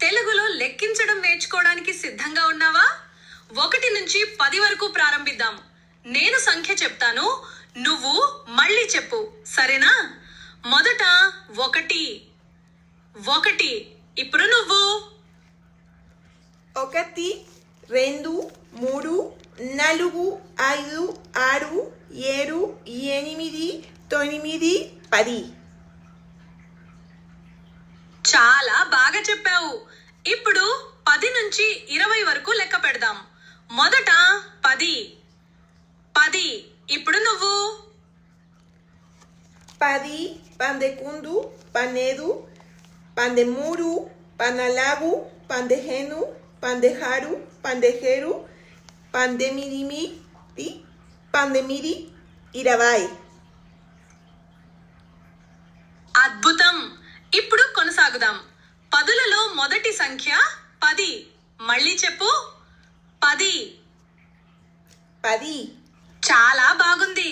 తెలుగులో లెక్కించడం నేర్చుకోవడానికి సిద్ధంగా ఉన్నావా? 1 నుంచి 10 వరకు ప్రారంభిద్దాం. నేను సంఖ్య చెప్తాను, నువ్వు మళ్ళీ చెప్పు, సరేనా? మొదట 1. ఇప్పుడు నువ్వు 1, 2, 3, 4, 5, 6, 7, 8, 9, 10. చాలా బాగా చెప్పావు. ఇప్పుడు 10 నుంచి 20 వరకు లెక్క పెడదాం. మొదట 10. ఇప్పుడు నువ్వు 10, 11, 12, 13, 14, 15, 16, 17, 18, 19, 20. అద్భుతం. ఇప్పుడు కొనసాగుదాం. 10లలో మొదటి సంఖ్య 10. మళ్ళీ చెప్పు. 10. 10. చాలా బాగుంది.